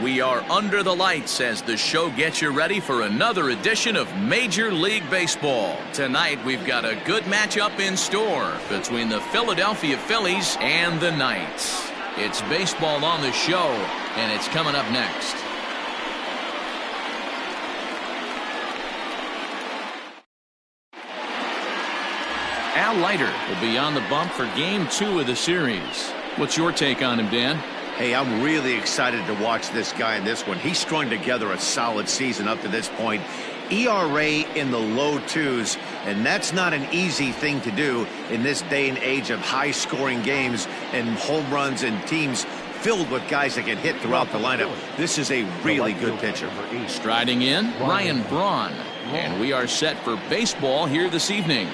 We are under the lights as the show gets you ready for another edition of Major League Baseball. Tonight we've got a good matchup in store between the Philadelphia Phillies and the Knights. It's baseball on the show, and it's coming up next. Leiter will be on the bump for Game 2 of the series. What's your take on him, Dan? Hey, I'm really excited to watch this guy in this one. He's strung together a solid season up to this point. ERA in the low 2s, and that's not an easy thing to do in this day and age of high-scoring games and home runs and teams filled with guys that can hit throughout the lineup. This is a really good pitcher. Striding in, Ryan Braun. And we are set for baseball here this evening.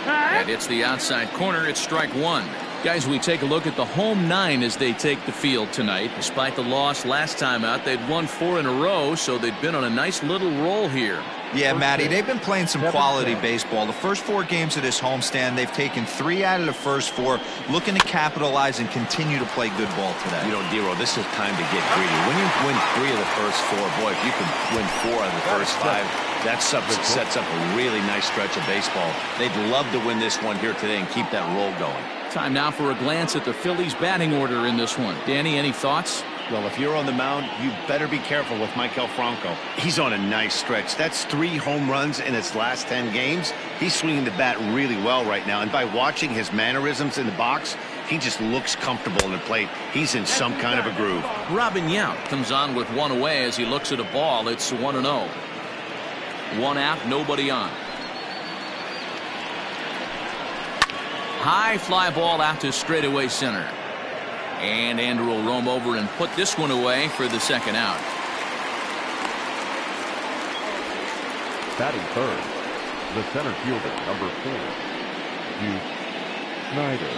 And it's the outside corner. It's strike one. Guys, we take a look at the home 9 as they take the field tonight. Despite the loss last time out, they'd won 4 in a row, so they've been on a nice little roll here. Yeah, Matty, they've been playing some quality baseball. The first 4 games of this homestand, they've taken 3 out of the first 4, looking to capitalize and continue to play good ball today. You know, Dero, this is time to get greedy. When you win 3 of the first 4, boy, if you can win 4 out of the first 5, that sets up a really nice stretch of baseball. They'd love to win this one here today and keep that roll going. Time now for a glance at the Phillies batting order in this one. Danny, any thoughts? Well, if you're on the mound, you better be careful with Michael Franco. He's on a nice stretch. That's 3 home runs in his last 10 games. He's swinging the bat really well right now. And by watching his mannerisms in the box, he just looks comfortable in the plate. He's in some kind of a groove. Robin Yount comes on with 1 away as he looks at a ball. It's 1-0. 1 out, nobody on. High fly ball out to straightaway center. And Andrew will roam over and put this one away for the second out. Batting third, the center fielder, number 4, Leiter.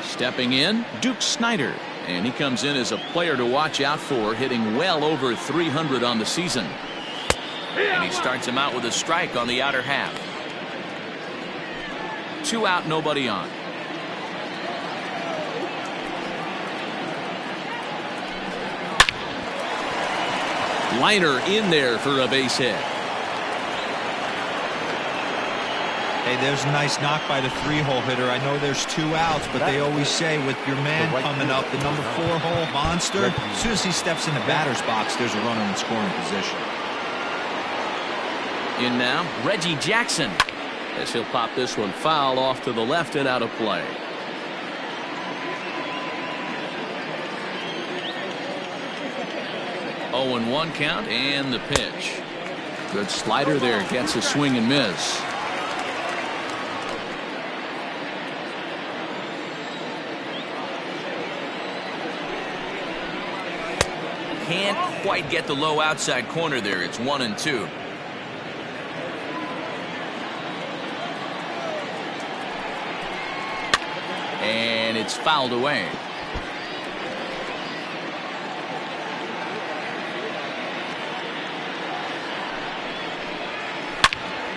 Stepping in, Duke Snider. And he comes in as a player to watch out for, hitting well over 300 on the season. And he starts him out with a strike on the outer half. 2 out, nobody on. Leiter in there for a base hit. Hey, there's a nice knock by the 3-hole hitter. I know there's 2 outs, but they always say with your man coming up, the number 4-hole monster, as soon as he steps in the batter's box, there's a runner in scoring position. In now, Reggie Jackson, as he'll pop this one foul off to the left and out of play. Oh, and 1 count, and the pitch. Good slider there, gets a swing and miss. Can't quite get the low outside corner there. It's 1-2. And it's fouled away.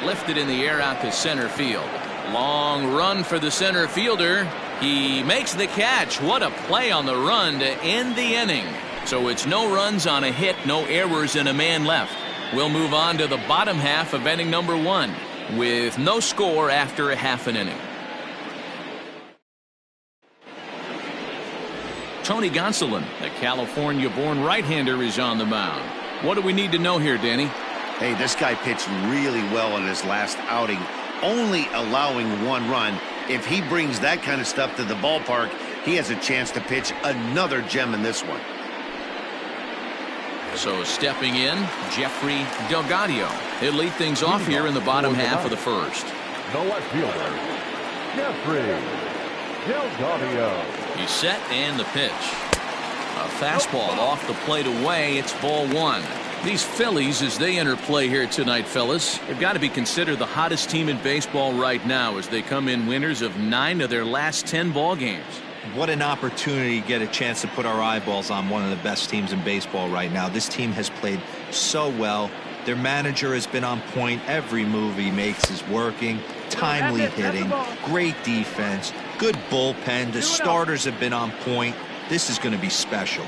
Lifted in the air out to center field. Long run for the center fielder. He makes the catch. What a play on the run to end the inning. So it's no runs on a hit, no errors, and a man left. We'll move on to the bottom half of inning number 1 with no score after a half an inning. Tony Gonsolin, the California-born right-hander, is on the mound. What do we need to know here, Danny? Hey, this guy pitched really well in his last outing, only allowing 1 run. If he brings that kind of stuff to the ballpark, he has a chance to pitch another gem in this one. So stepping in, Jeffrey Delgado. He'll lead things off here in the bottom half of the first. The left fielder, Jeffrey Delgado. He's set and the pitch. A fastball off the plate away. It's ball 1. These Phillies, as they enter play here tonight, fellas, have got to be considered the hottest team in baseball right now as they come in winners of 9 of their last 10 ball games. What an opportunity to get a chance to put our eyeballs on one of the best teams in baseball right now. This team has played so well. Their manager has been on point. Every move he makes is working. Timely hitting, great defense, Good bullpen. The starters have been on point. This is going to be special.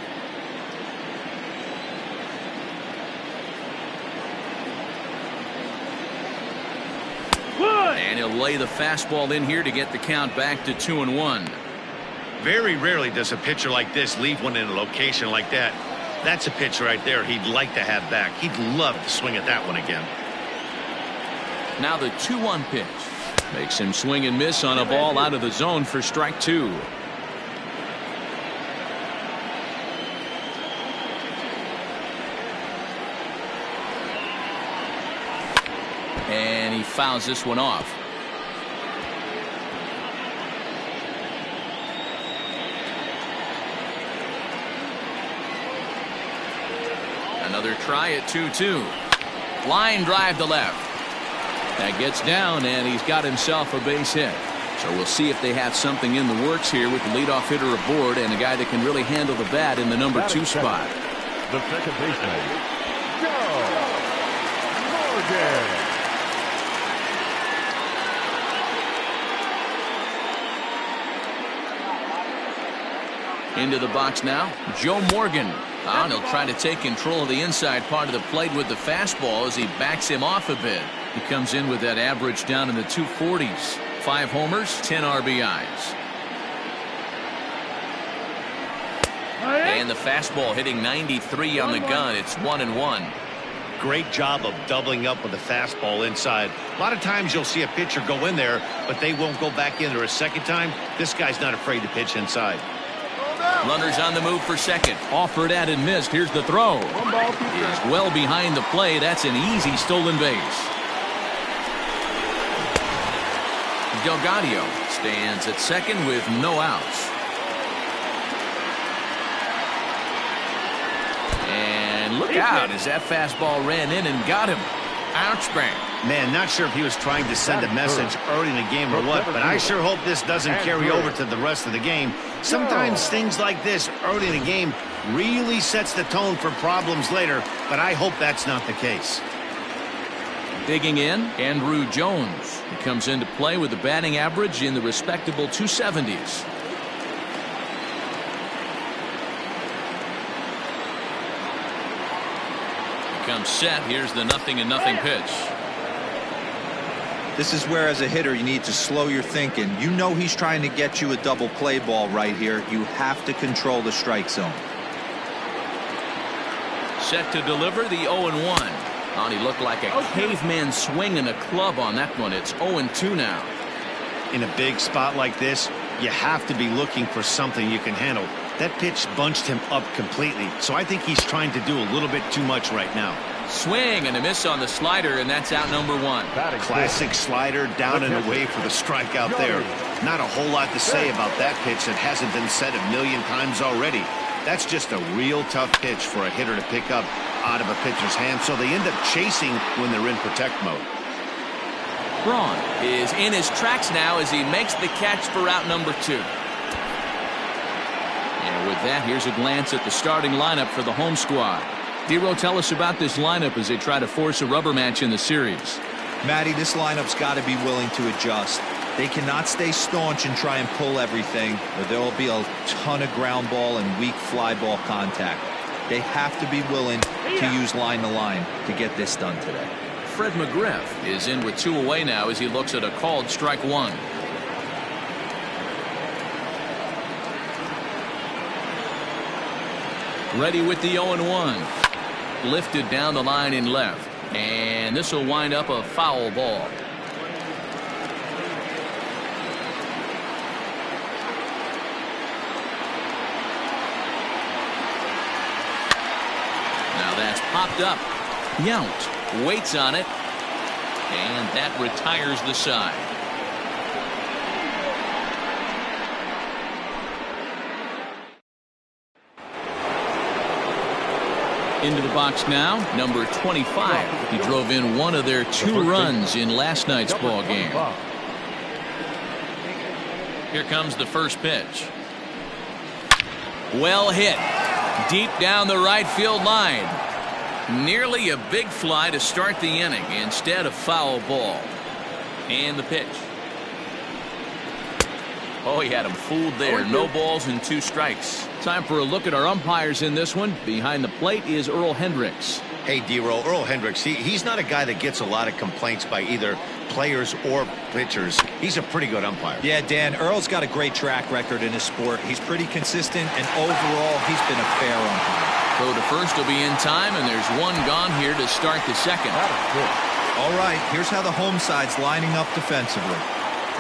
And he'll lay the fastball in here to get the count back to 2-1. Very rarely does a pitcher like this leave one in a location like that. That's a pitch right there he'd like to have back. He'd love to swing at that one again. Now the 2-1 pitch. Makes him swing and miss on a ball out of the zone for strike 2. And he fouls this one off. Another try at 2-2. Line drive to left. That gets down, and he's got himself a base hit. So we'll see if they have something in the works here with the leadoff hitter aboard and a guy that can really handle the bat in the number 2 spot. The second baseman, Joe Morgan. Into the box now, Joe Morgan. And he'll try to take control of the inside part of the plate with the fastball as he backs him off a bit. He comes in with that average down in the 240s. 5 homers, 10 RBIs. And the fastball hitting 93 on the gun. It's 1-1. Great job of doubling up with the fastball inside. A lot of times you'll see a pitcher go in there, but they won't go back in there a second time. This guy's not afraid to pitch inside. Runners on the move for second. Offered at and missed. Here's the throw. Is well behind the play. That's an easy stolen base. Delgado stands at second with no outs. And look out as that fastball ran in and got him. Ouch, bang. Man, not sure if he was trying to send a message early in the game or what, but I sure hope this doesn't carry over to the rest of the game. Sometimes things like this early in the game really sets the tone for problems later, but I hope that's not the case. Digging in, Andrew Jones. He comes into play with a batting average in the respectable 270s. Comes set. Here's the 0-0 pitch. This is where, as a hitter, you need to slow your thinking. You know he's trying to get you a double play ball right here. You have to control the strike zone. Set to deliver the 0-1. Oh, he looked like a caveman swinging a club on that one. It's 0-2 now. In a big spot like this, you have to be looking for something you can handle. That pitch bunched him up completely, so I think he's trying to do a little bit too much right now. Swing and a miss on the slider, and that's out number 1. Classic slider down and away for the strikeout there. Not a whole lot to say about that pitch that hasn't been said a million times already. That's just a real tough pitch for a hitter to pick up out of a pitcher's hand, so they end up chasing when they're in protect mode. Braun is in his tracks now as he makes the catch for out number 2. And with that, here's a glance at the starting lineup for the home squad. Dero, tell us about this lineup as they try to force a rubber match in the series. Matty, this lineup's got to be willing to adjust. They cannot stay staunch and try and pull everything, or there will be a ton of ground ball and weak fly ball contact. They have to be willing to use line to line to get this done today. Fred McGriff is in with 2 away now as he looks at a called strike 1. Ready with the 0-1. Lifted down the line in left. And this will wind up a foul ball. Now that's popped up. Yount waits on it. And that retires the side. Into the box now, number 25. He drove in one of their 2 runs in last night's ball game. Here comes the first pitch. Well hit. Deep down the right field line. Nearly a big fly to start the inning. Instead, a foul ball. And the pitch. Oh, he had him fooled there. No balls and 2 strikes. Time for a look at our umpires in this one. Behind the plate is Earl Hendricks. Hey, D-Roll, Earl Hendricks, he's not a guy that gets a lot of complaints by either players or pitchers. He's a pretty good umpire. Yeah, Dan, Earl's got a great track record in his sport. He's pretty consistent, and overall, he's been a fair umpire. Throw to first will be in time, and there's 1 gone here to start the second. All right, here's how the home side's lining up defensively.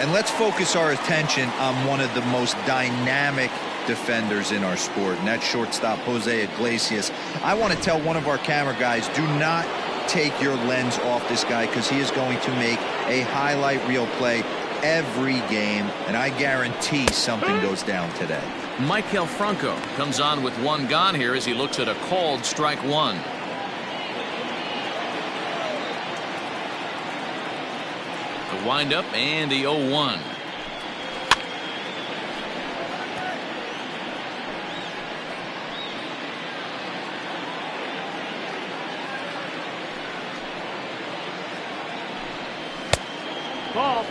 And let's focus our attention on one of the most dynamic defenders in our sport, and that's shortstop Jose Iglesias. I want to tell one of our camera guys, do not take your lens off this guy, because he is going to make a highlight reel play every game, and I guarantee something goes down today. Maikel Franco comes on with 1 gone here as he looks at a called strike 1. The windup and the 0-1. Ball.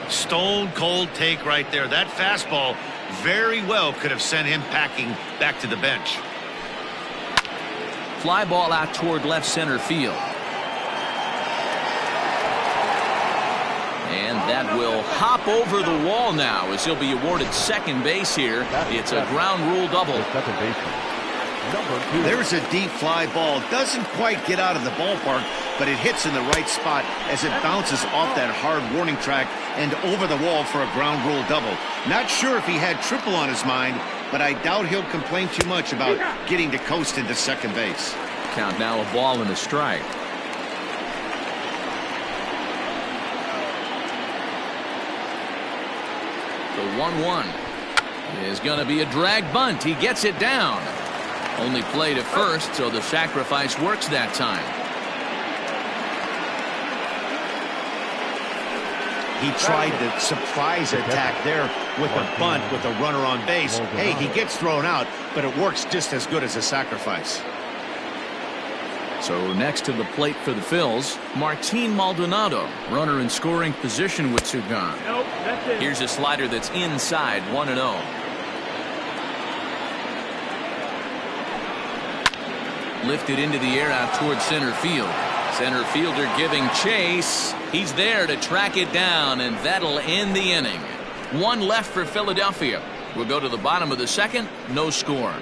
Stone cold take right there. That fastball very well could have sent him packing back to the bench. Fly ball out toward left center field. And that will hop over the wall now as he'll be awarded second base here. It's a ground rule double. There's a deep fly ball. Doesn't quite get out of the ballpark, but it hits in the right spot as it bounces off that hard warning track and over the wall for a ground rule double. Not sure if he had triple on his mind, but I doubt he'll complain too much about getting to coast into second base. Count now a ball and a strike. The 1-1 is going to be a drag bunt. He gets it down. Only play to first, so the sacrifice works that time. He tried the surprise attack there with a bunt with a runner on base. Hey, he gets thrown out, but it works just as good as a sacrifice. So next to the plate for the Phils, Martin Maldonado, runner in scoring position with 2 gone. Nope, that's it. Here's a slider that's inside, 1-0. Lifted into the air out towards center field. Center fielder giving chase. He's there to track it down, and that'll end the inning. 1 left for Philadelphia. We'll go to the bottom of the second. No score.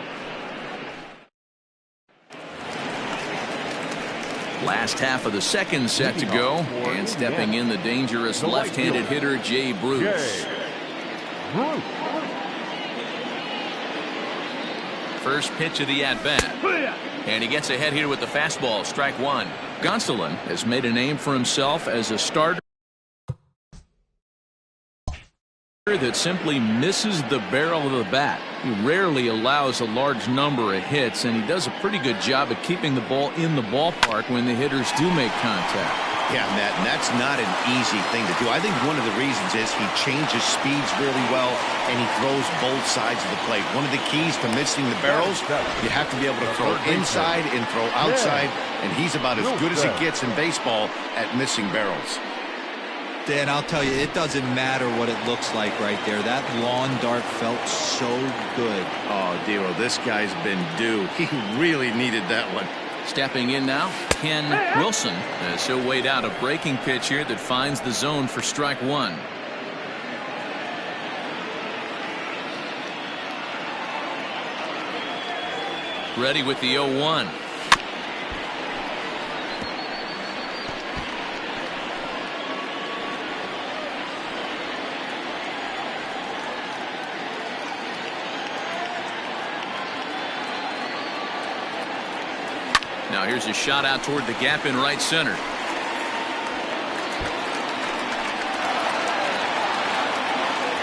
Last half of the second set to go, and stepping in the dangerous left-handed hitter Jay Bruce. First pitch of the at-bat, and he gets ahead here with the fastball, strike 1. Gonsolin has made a name for himself as a starter that simply misses the barrel of the bat. He rarely allows a large number of hits, and he does a pretty good job at keeping the ball in the ballpark when the hitters do make contact. Yeah, Matt, and that's not an easy thing to do. I think one of the reasons is he changes speeds really well, and he throws both sides of the plate. One of the keys to missing the barrels, you have to be able to throw inside and throw outside, and he's about as good as it gets in baseball at missing barrels. Dan, I'll tell you, it doesn't matter what it looks like right there. That lawn dart felt so good. Oh, Dero, this guy's been due. He really needed that one. Stepping in now, Ken Wilson, as he'll wait out a breaking pitch here that finds the zone for strike 1. Ready with the 0-1. Now here's a shot out toward the gap in right center.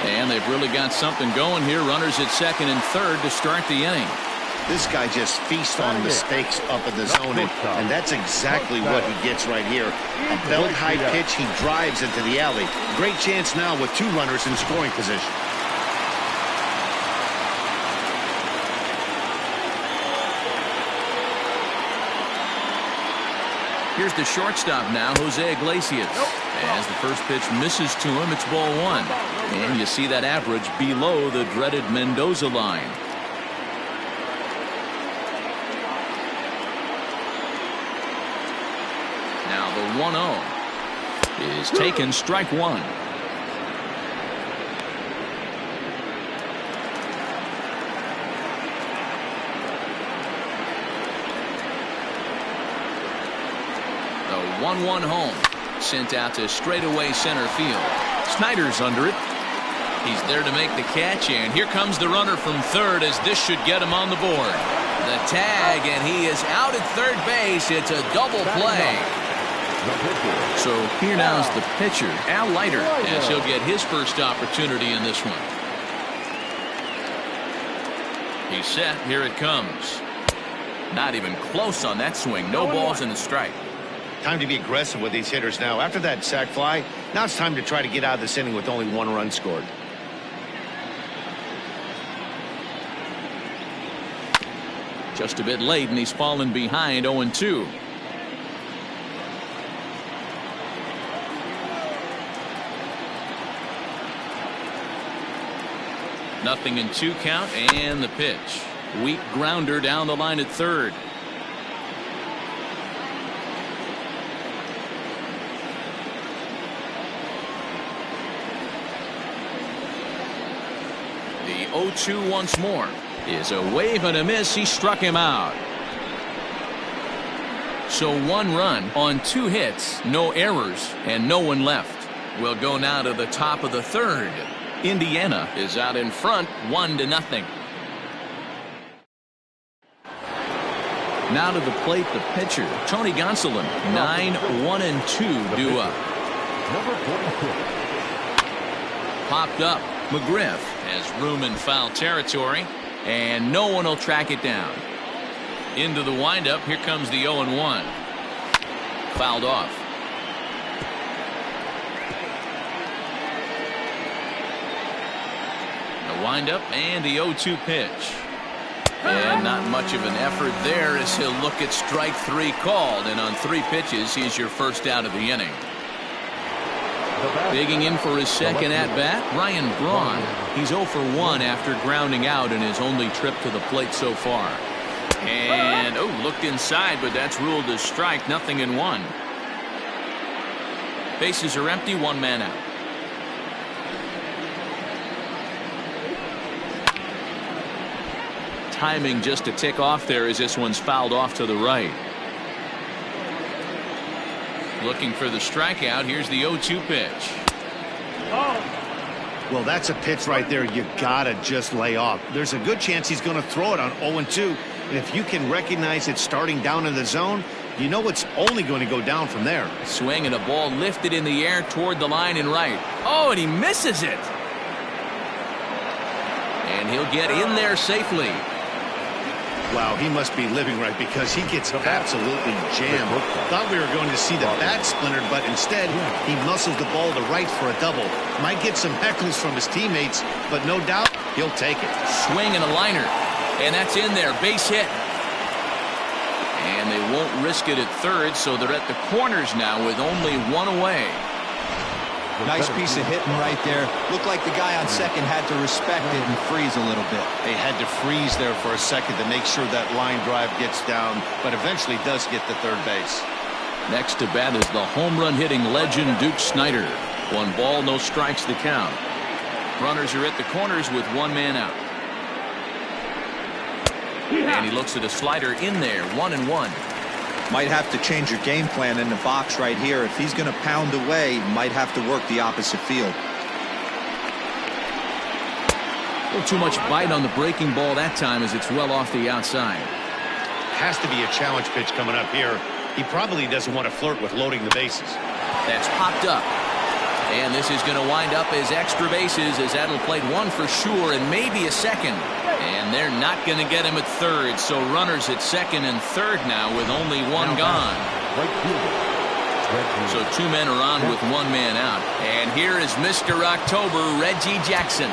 And they've really got something going here. Runners at second and third to start the inning. This guy just feasts on mistakes up in the zone, and that's exactly what he gets right here. A belt high pitch, he drives into the alley. Great chance now with 2 runners in scoring position. Here's the shortstop now, Jose Iglesias. As the first pitch misses to him, it's ball one. And you see that average below the dreaded Mendoza line. Now the 1-0 is taken, strike one. The 1-1 home. Sent out to straightaway center field. Snyder's under it. He's there to make the catch, and here comes the runner from third as this should get him on the board. The tag, and he is out at third base. It's a double play. So here now's the pitcher, Leiter, as he'll get his first opportunity in this one. He's set. Here it comes. Not even close on that swing. No balls and a strike. Time to be aggressive with these hitters now. After that sac fly, now it's time to try to get out of this inning with only one run scored. Just a bit late, and he's fallen behind 0-2. Nothing in 2 count, and the pitch. Weak grounder down the line at third. The 0-2 once more is a wave and a miss. He struck him out. So 1 run on 2 hits, no errors, and no one left. We'll go now to the top of the third. Indiana is out in front 1-0. Now to the plate, the pitcher, Tony Gonsolin. 9-1-2 due up. Number 42. Popped up. McGriff has room in foul territory, and no one will track it down. Into the windup. Here comes the 0-1. Fouled off. The windup and the 0-2 pitch. And not much of an effort there as he'll look at strike 3 called, and on 3 pitches he's your first out of the inning. Digging in for his second at-bat, Ryan Braun. He's 0 for 1 after grounding out in his only trip to the plate so far. And, looked inside, but that's ruled as strike. Nothing in 1. Bases are empty, 1 man out. Timing just a tick off there as this one's fouled off to the right. Looking for the strikeout. Here's the 0-2 pitch. Well, that's a pitch right there you gotta just lay off. There's a good chance he's going to throw it on 0-2, and if you can recognize it starting down in the zone, you know it's only going to go down from there. Swing and a ball lifted in the air toward the line and right. Oh, and he misses it. And he'll get in there safely. Wow, he must be living right because he gets absolutely jammed. Thought we were going to see the bat splintered, but instead he muscles the ball to right for a double. Might get some heckles from his teammates, but no doubt he'll take it. Swing and a liner, and that's in there. Base hit. And they won't risk it at third, so they're at the corners now with only 1 away. Nice piece of hitting right there. Looked like the guy on second had to respect it and freeze a little bit. They had to freeze there for a second to make sure that line drive gets down, but eventually does get to third base. Next to bat is the home run hitting legend Duke Snider. 1 ball, no strikes the count. Runners are at the corners with 1 man out. And he looks at a slider in there. 1-1. Might have to change your game plan in the box right here. If he's going to pound away, might have to work the opposite field. A little too much bite on the breaking ball that time as it's well off the outside. Has to be a challenge pitch coming up here. He probably doesn't want to flirt with loading the bases. That's popped up. And this is going to wind up as extra bases as that'll play 1 for sure and maybe a second. And they're not going to get him at third, so runners at second and third now with only 1 gone. So 2 men are on with 1 man out. And here is Mr. October, Reggie Jackson.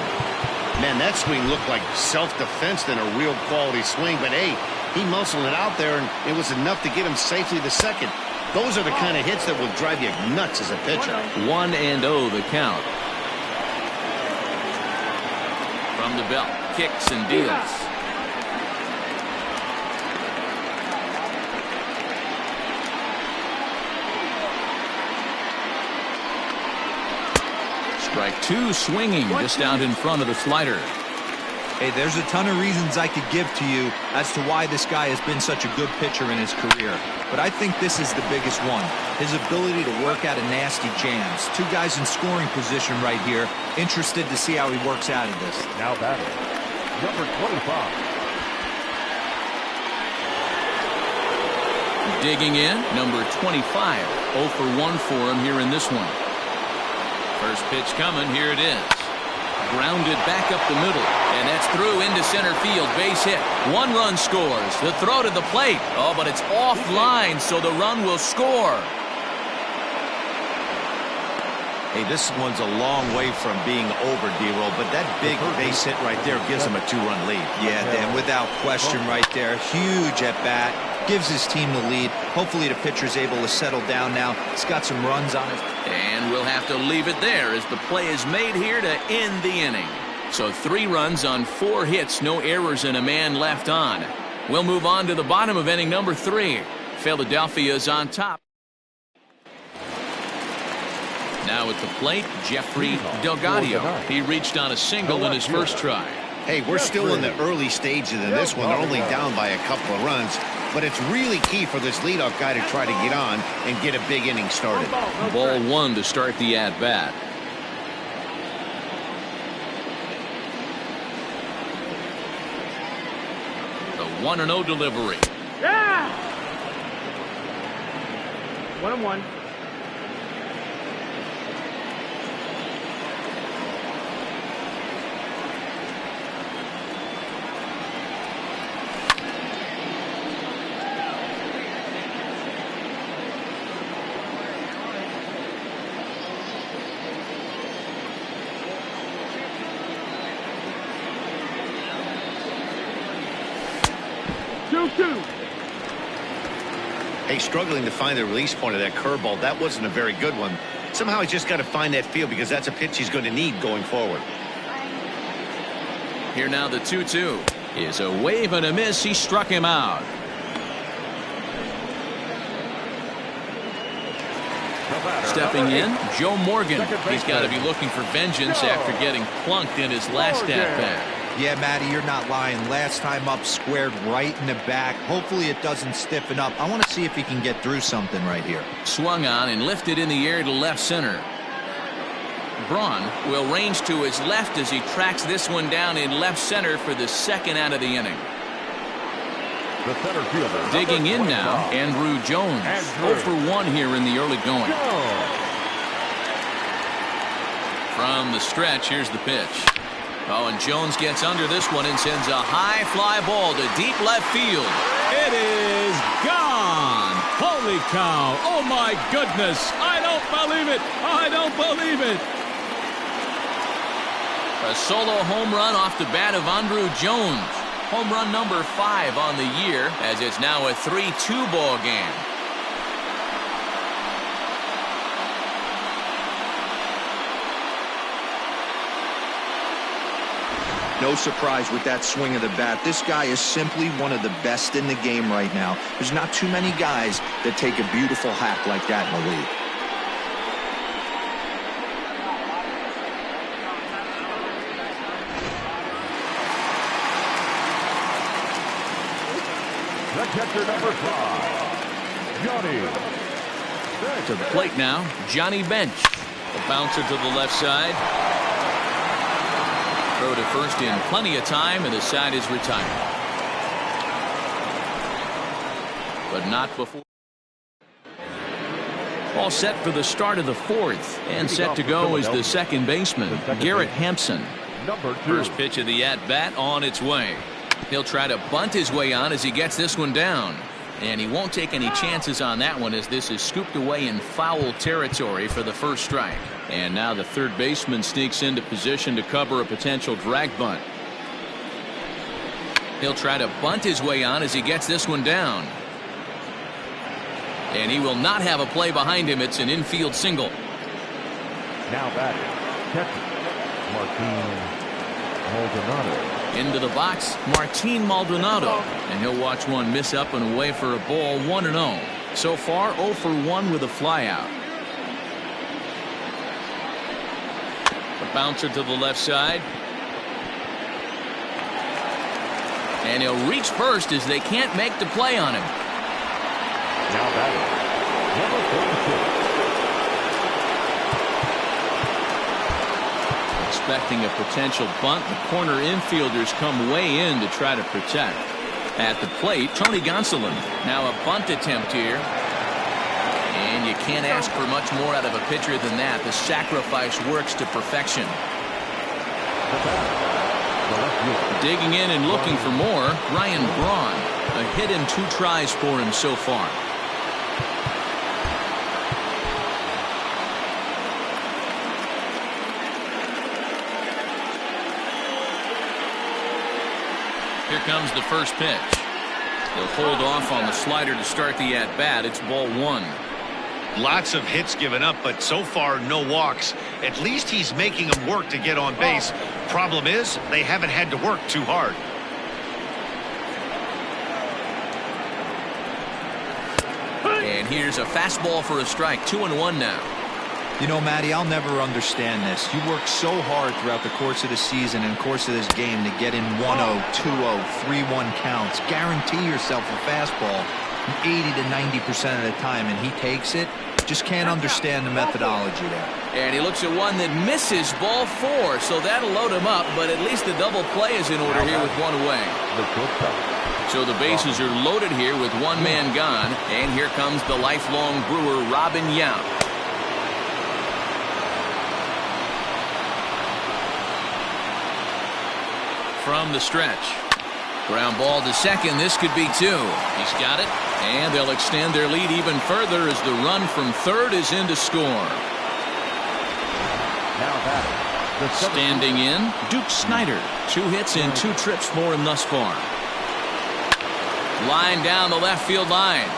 Man, that swing looked like self-defense than a real quality swing, but hey, he muscled it out there, and it was enough to get him safely to second. Those are the kind of hits that will drive you nuts as a pitcher. 1-0 the count. From the belt, kicks and deals. Strike two, swinging just out in front of the slider. Hey, there's a ton of reasons I could give to you as to why this guy has been such a good pitcher in his career. But I think this is the biggest one. His ability to work out of nasty jams. Two guys in scoring position right here. Interested to see how he works out of this. Now batting, number 25. Digging in, number 25. 0 for 1 for him here in this one. First pitch coming, here it is. Grounded back up the middle, and that's through into center field. Base hit. 1 run scores. The throw to the plate. Oh, but it's offline, so the run will score. Hey, this one's a long way from being over, D-Roll, but that big base hit right there gives him a 2-run lead. Yeah, Dan, without question right there. Huge at bat. Gives his team the lead. Hopefully the pitcher's able to settle down now. He's got some runs on it. And we'll have to leave it there as the play is made here to end the inning. So 3 runs on 4 hits, no errors, and a man left on. We'll move on to the bottom of inning number 3. Philadelphia's on top. Now at the plate, Jeffrey Delgadio. He reached on a single in his first try. Hey, we're still in the early stages of this one. They're only down by a couple of runs. But it's really key for this leadoff guy to try to get on and get a big inning started. Ball 1 to start the at-bat. The 1-0 delivery. Yeah! 1-1. Hey, struggling to find the release point of that curveball. That wasn't a very good one. Somehow he's just got to find that feel because that's a pitch he's going to need going forward. Here now the 2-2 is a wave and a miss. He struck him out. Stepping in, Joe Morgan. He's got to be looking for vengeance after getting plunked in his last at-bat. Yeah, Matty, you're not lying. Last time up, squared right in the back. Hopefully it doesn't stiffen up. I want to see if he can get through something right here. Swung on and lifted in the air to left center. Braun will range to his left as he tracks this one down in left center for the second out of the inning. The center fielder, digging in now, Andrew Jones. 0 for 1 here in the early going. From the stretch, here's the pitch. Oh, and Jones gets under this one and sends a high fly ball to deep left field. It is gone. Holy cow. Oh, my goodness. I don't believe it. I don't believe it. A solo home run off the bat of Andrew Jones. Home run number 5 on the year, as it's now a 3-2 ball game. No surprise with that swing of the bat. This guy is simply one of the best in the game right now. There's not too many guys that take a beautiful hack like that in the league. The catcher, number 5, Johnny. To the plate now, Johnny Bench. A bouncer to the left side. Throw to first in plenty of time, and the side is retired. But not before. All set for the start of the 4th, and set to go is the second baseman, Garrett Hampson. First pitch of the at-bat on its way. He'll try to bunt his way on as he gets this one down. And he won't take any chances on that one, as this is scooped away in foul territory for the first strike. And now the third baseman sneaks into position to cover a potential drag bunt. He'll try to bunt his way on as he gets this one down. And he will not have a play behind him. It's an infield single. Now batting, catcher, Martin Maldonado. Into the box, Martin Maldonado. And he'll watch one miss up and away for a ball, 1-0. So far, 0 for 1 with a flyout. The bouncer to the left side. And he'll reach first as they can't make the play on him. Now batting, number 42. Expecting a potential bunt, the corner infielders come way in to try to protect. At the plate, Tony Gonsolin. Now a bunt attempt here. And you can't ask for much more out of a pitcher than that. The sacrifice works to perfection. Digging in and looking for more, Ryan Braun. A hit in 2 tries for him so far. Here comes the first pitch. He'll hold off on the slider to start the at-bat. It's ball 1. Lots of hits given up, but so far no walks. At least he's making them work to get on base. Problem is, they haven't had to work too hard. And here's a fastball for a strike. 2-1 now. You know, Matty, I'll never understand this. You work so hard throughout the course of the season and course of this game to get in 1-0, 2-0, 3-1 counts. Guarantee yourself a fastball 80 to 90% of the time, and he takes it. Just can't understand the methodology there. And he looks at one that misses, ball 4, so that'll load him up, but at least the double play is in order here with one away. So the bases are loaded here with one man gone, and here comes the lifelong Brewer, Robin Yount. From the stretch. Ground ball to second. This could be 2. He's got it. And they'll extend their lead even further as the run from third is in to score. Now batting, standing in, Duke Snider. 2 hits and 2 trips for him thus far. Line down the left field line.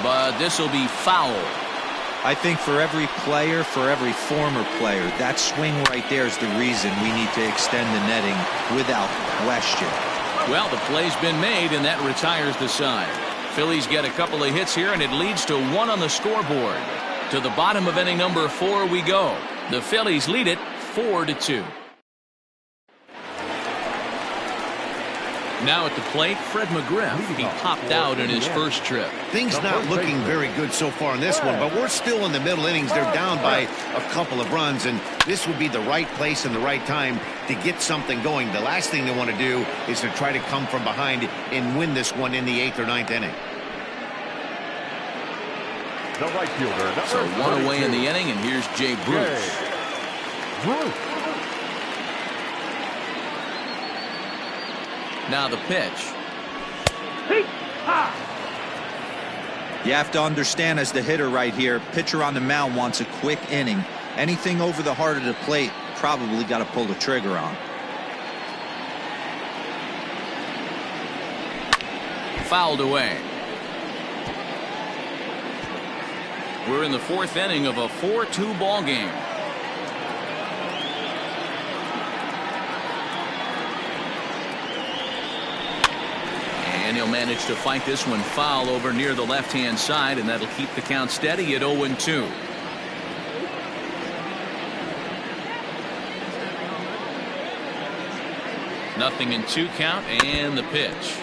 But this will be foul. I think for every player, for every former player, that swing right there is the reason we need to extend the netting without question. Well, the play's been made, and that retires the side. Phillies get a couple of hits here, and it leads to 1 on the scoreboard. To the bottom of inning number 4 we go. The Phillies lead it 4-2. Now at the plate, Fred McGriff. He popped out in his first trip. Things not looking very good so far in this one, but we're still in the middle innings. They're down by a couple of runs, and this would be the right place and the right time to get something going. The last thing they want to do is to try to come from behind and win this one in the 8th or 9th inning. the right fielder. So 1 away in the inning, and here's Jay Bruce. Now the pitch. You have to understand, as the hitter right here, pitcher on the mound wants a quick inning. Anything over the heart of the plate, probably got to pull the trigger on. Fouled away. We're in the 4th inning of a 4-2 ball game. And he'll manage to fight this one foul over near the left-hand side, and that'll keep the count steady at 0-2. Nothing in 2 count, and the pitch.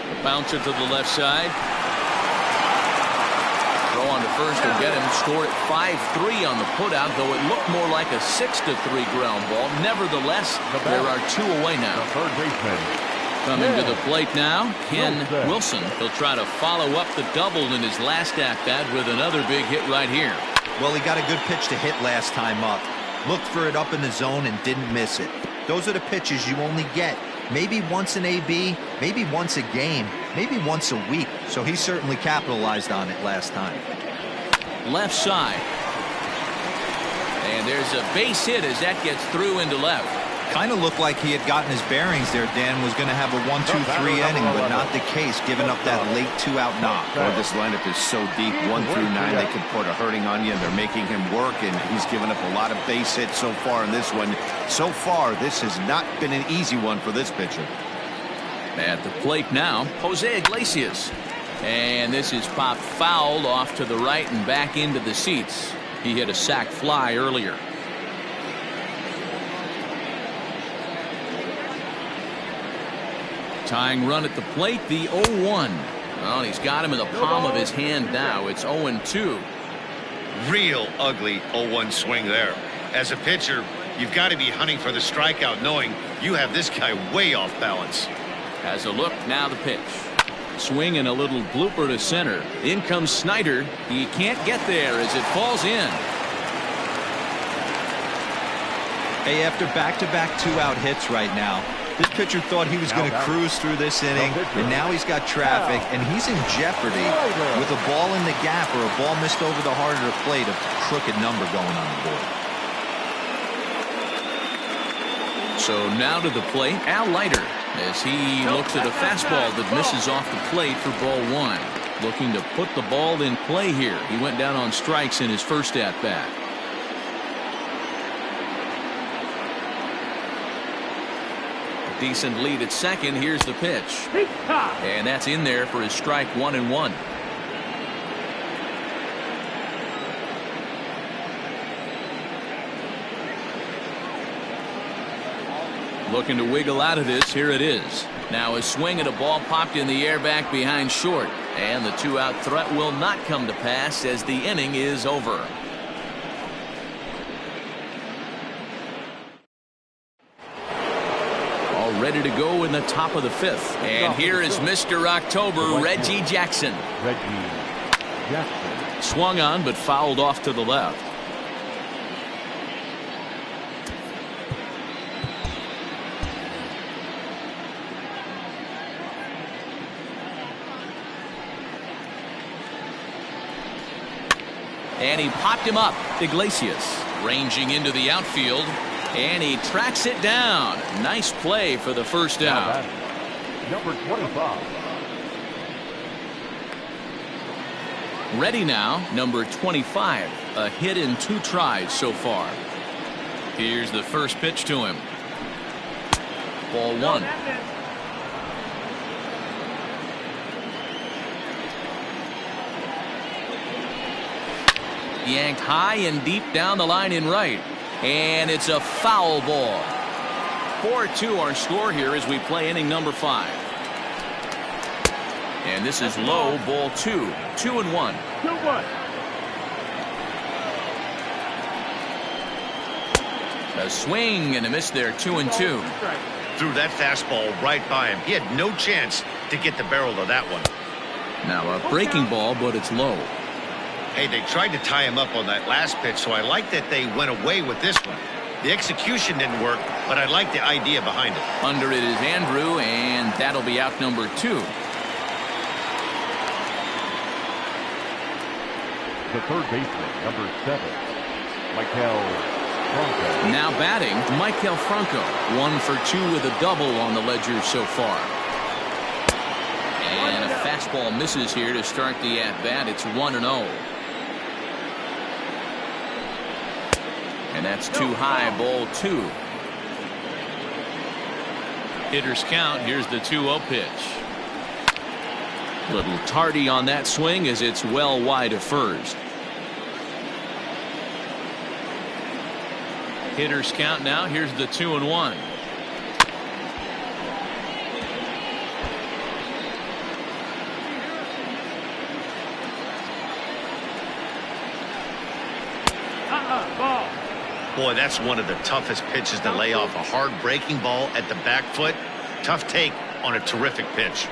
The bouncer to the left side. Throw on to first will get him. Score at 5-3 on the putout, though it looked more like a 6-3 ground ball. Nevertheless, there are 2 away now. The third baseman. Coming to the plate now, Ken Wilson. He'll try to follow up the double in his last at-bat with another big hit right here. Well, he got a good pitch to hit last time up. Looked for it up in the zone and didn't miss it. Those are the pitches you only get maybe once an AB, maybe once a game, maybe once a week. So he certainly capitalized on it last time. Left side. there's a base hit as that gets through into left. Kind of looked like he had gotten his bearings there, Dan. Was going to have a 1-2-3 inning, but not the case, giving up that late 2-out knock. Boy, this lineup is so deep, 1 through 9, they can put a hurting on you, and they're making him work, and he's given up a lot of base hits so far in this one. So far, this has not been an easy one for this pitcher. At the plate now, Jose Iglesias. And this is popped foul off to the right and back into the seats. He hit a sac fly earlier. Tying run at the plate, the 0-1. Well, he's got him in the palm of his hand now. It's 0-2. Real ugly 0-1 swing there. As a pitcher, you've got to be hunting for the strikeout, knowing you have this guy way off balance. Has a look, now the pitch. Swing and a little blooper to center. In comes Snyder. He can't get there as it falls in. Hey, after back-to-back 2-out hits right now, this pitcher thought he was going to cruise through this inning, and now he's got traffic, and he's in jeopardy with a ball in the gap or a ball missed over the heart of the plate, a crooked number going on the board. So now to the plate, Leiter, as he looks at a fastball that misses off the plate for ball 1. Looking to put the ball in play here. He went down on strikes in his first at-bat. Decent lead at second. Here's the pitch. And that's in there for his strike 1-1. Looking to wiggle out of this. Here it is. Now a swing and a ball popped in the air back behind short. And the 2-out threat will not come to pass as the inning is over. Ready to go in the top of the 5th. And here is Mr. October, Reggie Jackson. Swung on but fouled off to the left. And he popped him up. Iglesias ranging into the outfield. And he tracks it down. Nice play for the first out. Number 25. Ready now, number 25. A hit in 2 tries so far. Here's the first pitch to him. Ball 1. Yanked high and deep down the line in right. And it's a foul ball. 4-2 our score here as we play inning number 5. And this is low, ball 2. 2-1. 2-1. A swing and a miss there. 2-2. Threw that fastball right by him. He had no chance to get the barrel of that one. Now a breaking ball, but it's low. Hey, they tried to tie him up on that last pitch, so I like that they went away with this one. The execution didn't work, but I like the idea behind it. Under it is Andrew, and that'll be out number 2. The third baseman, number 7, Michael Franco. Now batting, Michael Franco. 1 for 2 with a double on the ledger so far. And a fastball misses here to start the at-bat. It's 1-0. And that's too high, ball 2. Hitters count. Here's the 2-0 pitch. Little tardy on that swing as it's well wide of first. Hitters count now. Here's the 2-1. Ball. Boy, that's one of the toughest pitches to lay off. A hard breaking ball at the back foot. Tough take on a terrific pitch.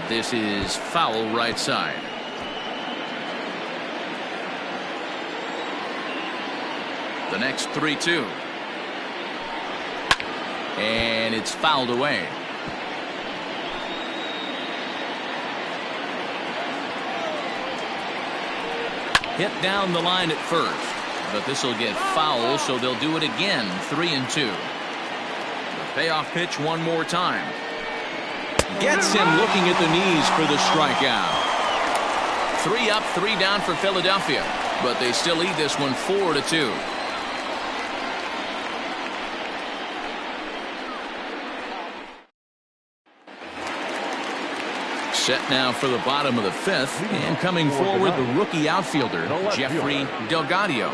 This is foul right side. The next 3-2. And it's fouled away. Hit down the line at first. but this will get foul, so they'll do it again. 3-2. The payoff pitch one more time. Gets him looking at the knees for the strikeout. 3 up, 3 down for Philadelphia, but they still lead this one 4-2. Set now for the bottom of the 5th, and coming forward the rookie outfielder Jeffrey Delgado.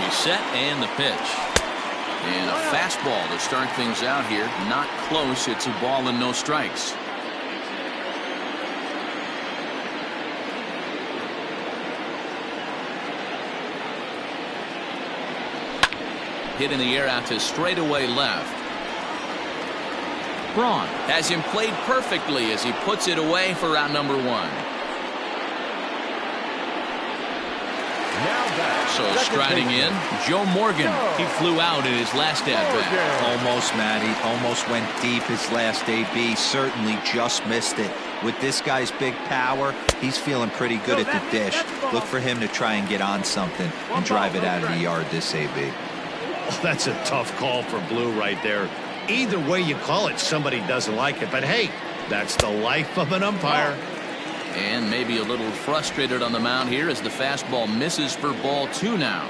He's set, and the pitch. And a fastball to start things out here. Not close. It's a ball and no strikes. Hit in the air out to straightaway left. Braun has him played perfectly as he puts it away for out number 1. So striding in, Joe Morgan. He flew out in his last at-bat. Almost, Matty. Almost went deep his last AB. Certainly just missed it. With this guy's big power, he's feeling pretty good at the dish. Look for him to try and get on something and drive it out of the yard this AB. Oh, that's a tough call for Blue right there. Either way you call it, somebody doesn't like it. But hey, that's the life of an umpire. And maybe a little frustrated on the mound here as the fastball misses for ball 2 now.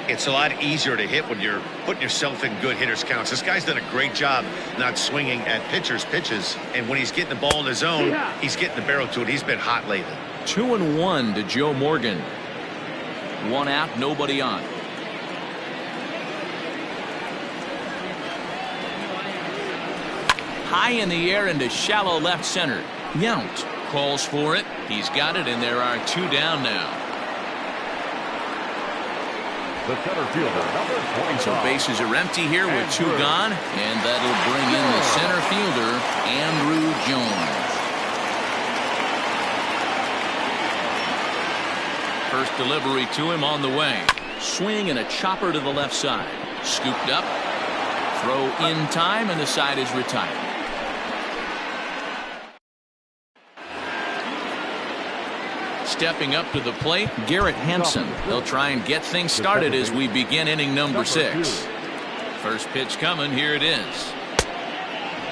It's a lot easier to hit when you're putting yourself in good hitters counts. This guy's done a great job not swinging at pitchers' pitches. And when he's getting the ball in his zone, he's getting the barrel to it. He's been hot lately. 2-1 to Joe Morgan. 1 out, nobody on. High in the air into shallow left center. Yount calls for it. He's got it, and there are 2 down now. The center fielder, number 25. So bases are empty here with 2 gone, and that'll bring in the center fielder, Andrew Jones. First delivery to him on the way. Swing and a chopper to the left side. Scooped up. Throw in time, and the side is retired. Stepping up to the plate, Garrett Hansen. They'll try and get things started as we begin inning number 6. First pitch coming. Here it is.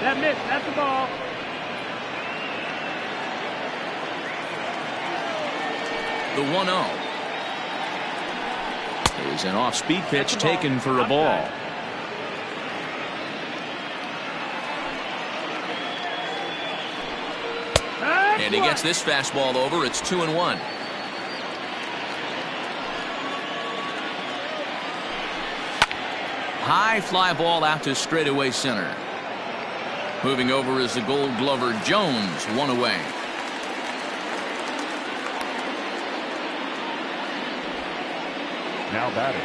That miss. That's the ball. The 1-0. There's an off-speed pitch taken for a ball. And he gets this fastball over. It's 2-1. High fly ball out to straightaway center. Moving over is the Gold Glover Jones. 1 away. Now batting.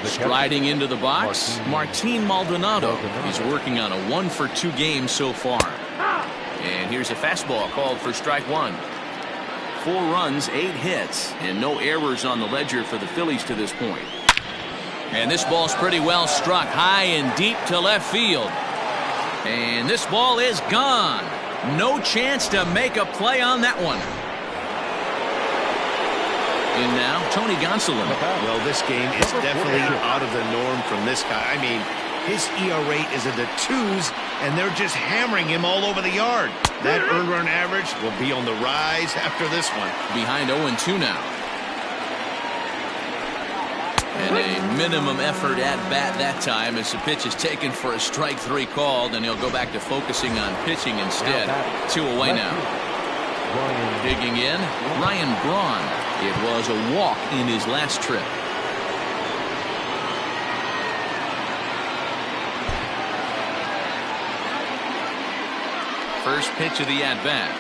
Striding into the box, Martin Maldonado. He's working on a 1-for-2 game so far. And here's a fastball called for strike 1. 4 runs, 8 hits, and no errors on the ledger for the Phillies to this point. And this ball's pretty well struck high and deep to left field. And this ball is gone. No chance to make a play on that one. In now, Tony Gonsolin. Well, this game is definitely out of the norm from this guy. I mean, his ERA is in the 2s, and they're just hammering him all over the yard. That earned run average will be on the rise after this one. Behind 0-2 now. And a minimum effort at bat that time as the pitch is taken for a strike 3 called, and he'll go back to focusing on pitching instead. 2 away now. Digging in, Ryan Braun. It was a walk in his last trip. First pitch of the at-bat.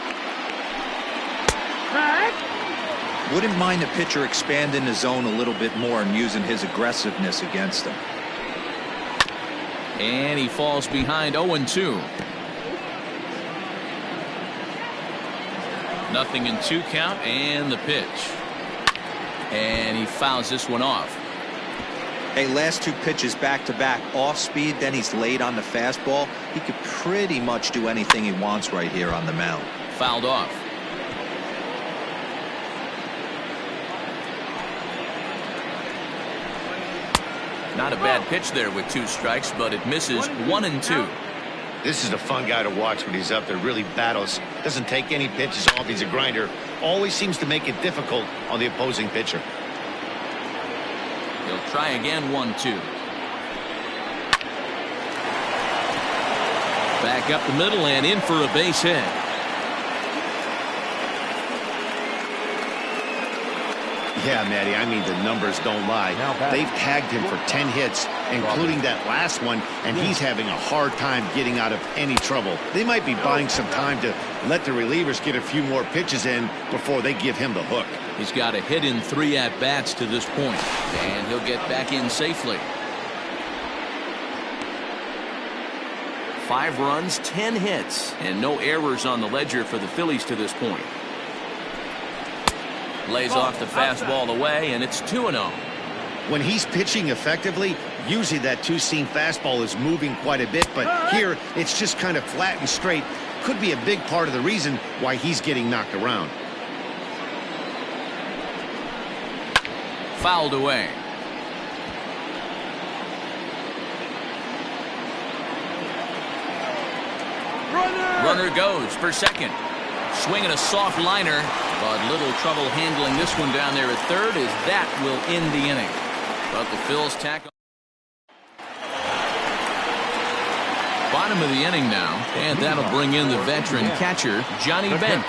Wouldn't mind the pitcher expanding the zone a little bit more and using his aggressiveness against him. And he falls behind 0-2. Nothing in 2 count, and the pitch. And he fouls this one off. Hey, last 2 pitches back-to-back off speed, then he's late on the fastball. He could pretty much do anything he wants right here on the mound. Fouled off. Not a bad pitch there with 2 strikes, but it misses 1 and 2. This is a fun guy to watch when he's up there. Really battles. Doesn't take any pitches off. He's a grinder. Always seems to make it difficult on the opposing pitcher. He'll try again. 1-2. Back up the middle and in for a base hit. Yeah, Matty, I mean, the numbers don't lie. They've tagged him for 10 hits, including that last one, and he's having a hard time getting out of any trouble. They might be buying some time to let the relievers get a few more pitches in before they give him the hook. He's got a hit in 3 at-bats to this point, and he'll get back in safely. 5 runs, 10 hits, and no errors on the ledger for the Phillies to this point. Lays off the fastball away, and it's 2-0. When he's pitching effectively, usually that two-seam fastball is moving quite a bit, but here it's just kind of flat and straight. Could be a big part of the reason why he's getting knocked around. Fouled away. Runner goes for second. Swinging a soft liner, but little trouble handling this one down there at third, as that will end the inning. But the Phils tack on. Bottom of the inning now, and that'll bring in the veteran catcher, Johnny Bench.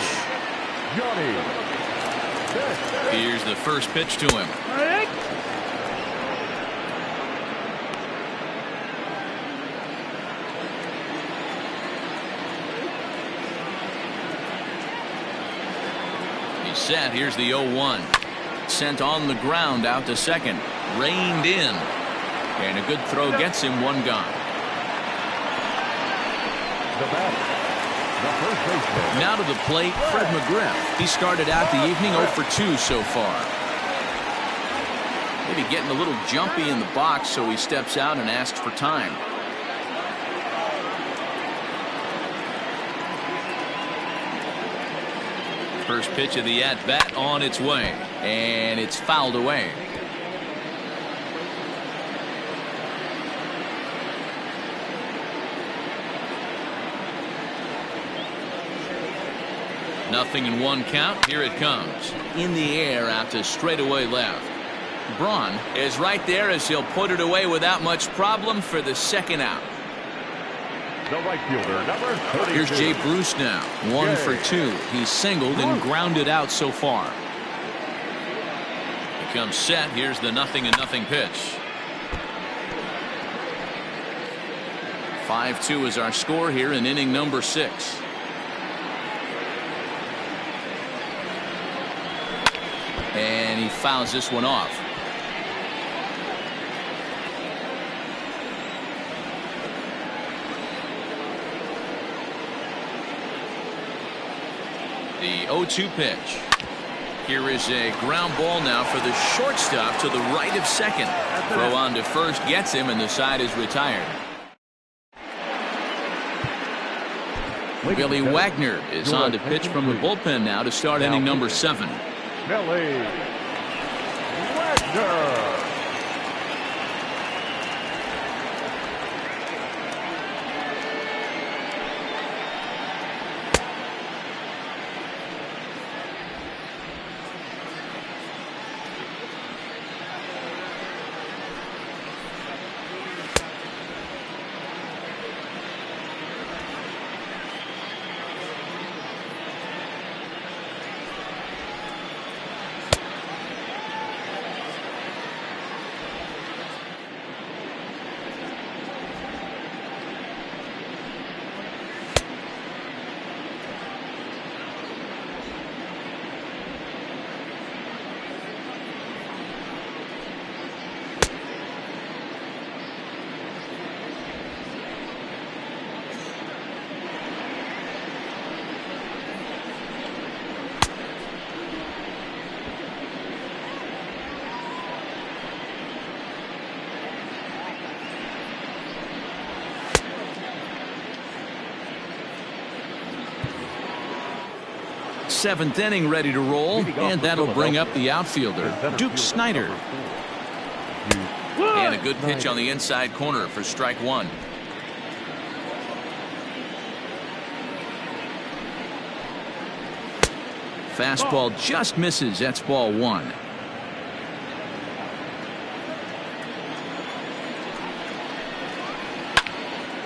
Here's the first pitch to him. Set. Here's the 0-1. Sent on the ground out to second. Reined in. And a good throw gets him 1 gone. Now to the plate, Fred McGriff. He started out the evening 0 for 2 so far. Maybe getting a little jumpy in the box, so he steps out and asks for time. First pitch of the at-bat on its way, and it's fouled away. Nothing in 1 count. Here it comes. In the air out to straightaway left. Braun is right there as he'll put it away without much problem for the second out. The right fielder, number 32. Here's Jay Bruce now. 1 for 2. He's singled and grounded out so far. He comes set. Here's the 0-0 pitch. 5-2 is our score here in inning number 6. And he fouls this one off. The 0-2 pitch. Here is a ground ball now for the shortstop to the right of second. Throw on to first gets him, and the side is retired. Billy Wagner is on to pitch from the bullpen now to start inning number 7. Billy Wagner. Seventh inning ready to roll, and that'll bring up the outfielder, Duke Snider. And a good pitch on the inside corner for strike one. Fastball just misses. That's ball one.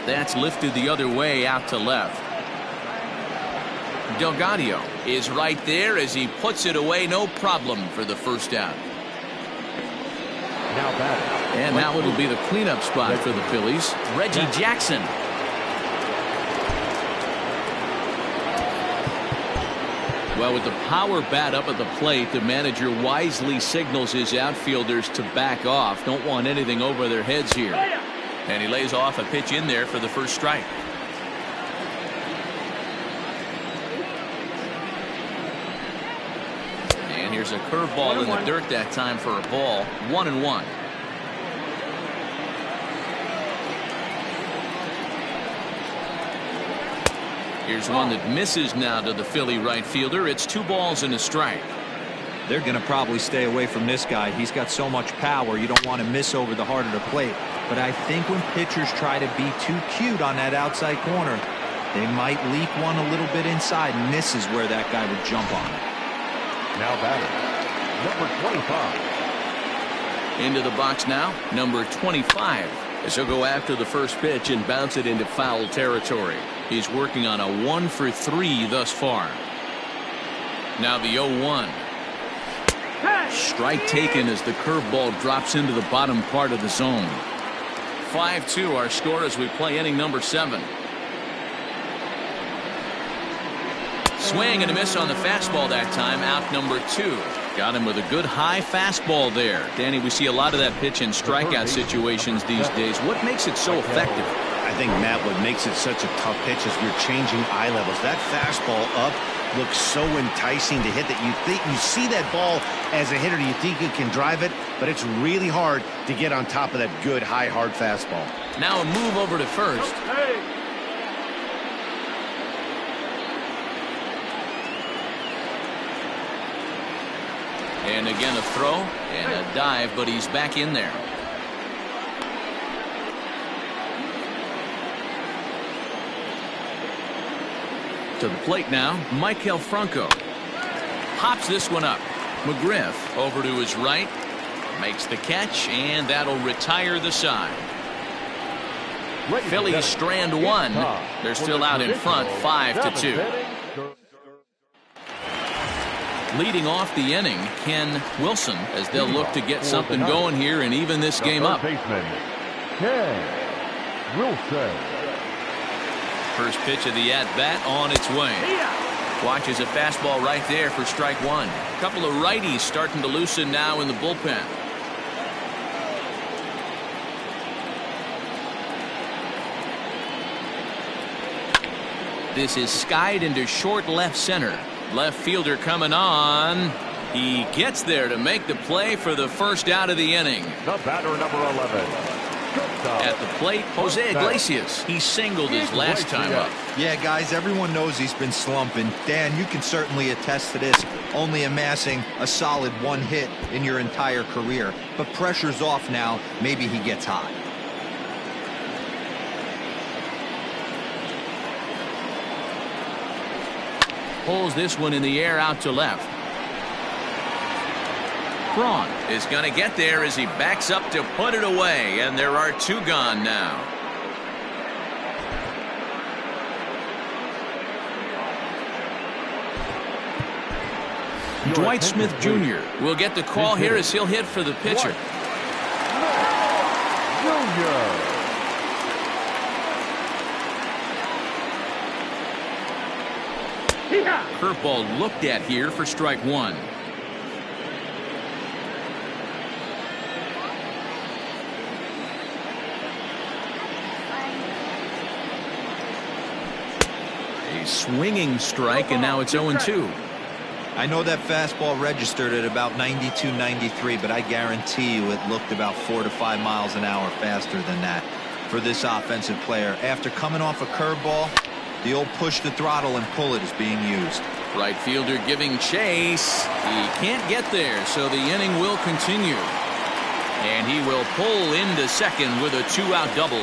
That's lifted the other way out to left. Delgado is right there as he puts it away. No problem for the first out. And now it'll be the cleanup spot for the Phillies. Reggie Jackson. Well, with the power bat up at the plate, the manager wisely signals his outfielders to back off. Don't want anything over their heads here. And he lays off a pitch in there for the first strike. And here's a curveball in the dirt that time for a ball. 1-1. Here's one that misses now to the Philly right fielder. It's 2 balls and a strike. They're going to probably stay away from this guy. He's got so much power. You don't want to miss over the heart of the plate. But I think when pitchers try to be too cute on that outside corner, they might leak one a little bit inside, and this is where that guy would jump on it. Now batting, number 25. Into the box now, number 25. As he'll go after the first pitch and bounce it into foul territory. He's working on a 1-for-3 thus far. Now the 0-1. Strike taken as the curveball drops into the bottom part of the zone. 5-2 our score as we play inning number 7. Swing and a miss on the fastball that time. Out number 2. Got him with a good high fastball there. Danny, we see a lot of that pitch in strikeout situations these days. What makes it so effective? I think, Matt, what makes it such a tough pitch is you're changing eye levels. That fastball up looks so enticing to hit that you see that ball as a hitter, you think you can drive it, but it's really hard to get on top of that good high hard fastball. Now a move over to first. And again a throw and a dive, but he's back in there. To the plate now, Michael Franco. Pops this one up. McGriff over to his right. Makes the catch, and that'll retire the side. Phillies strand one. They're still out in front, 5-2. Leading off the inning, Ken Wilson, as they'll look to get something going here and even this game up. Ken Wilson. First pitch of the at-bat on its way. Watches a fastball right there for strike one. A couple of righties starting to loosen now in the bullpen. This is skied into short left center. Left fielder coming on. He gets there to make the play for the first out of the inning. The batter, number 11. At the plate, Jose Iglesias. He singled his last time up. Yeah, guys, everyone knows he's been slumping. Dan, you can certainly attest to this, only amassing a solid 1 hit in your entire career. But pressure's off now. Maybe he gets hot. Pulls this one in the air out to left. Braun is going to get there as he backs up to put it away, and there are 2 gone now. Dwight Smith Jr. will get the call here as he'll hit for the pitcher. Curveball looked at here for strike one. A swinging strike, and now it's 0-2. I know that fastball registered at about 92, 93, but I guarantee you it looked about 4 to 5 miles an hour faster than that for this offensive player. After coming off a curveball, the old push the throttle and pull it is being used. Right fielder giving chase. He can't get there, so the inning will continue. And he will pull into second with a 2-out double.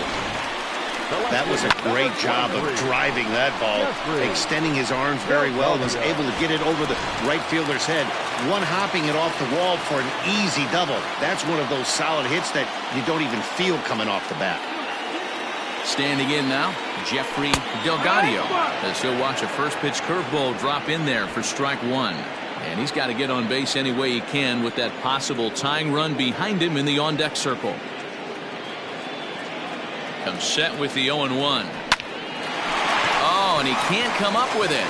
That was a great job of driving that ball, extending his arms very well, was able to get it over the right fielder's head, one-hopping it off the wall for an easy double. That's one of those solid hits that you don't even feel coming off the bat. Standing in now, Jeffrey Delgadio, as he'll watch a first pitch curveball drop in there for strike one. And he's got to get on base any way he can with that possible tying run behind him in the on-deck circle. Comes set with the 0-1. Oh, and he can't come up with it.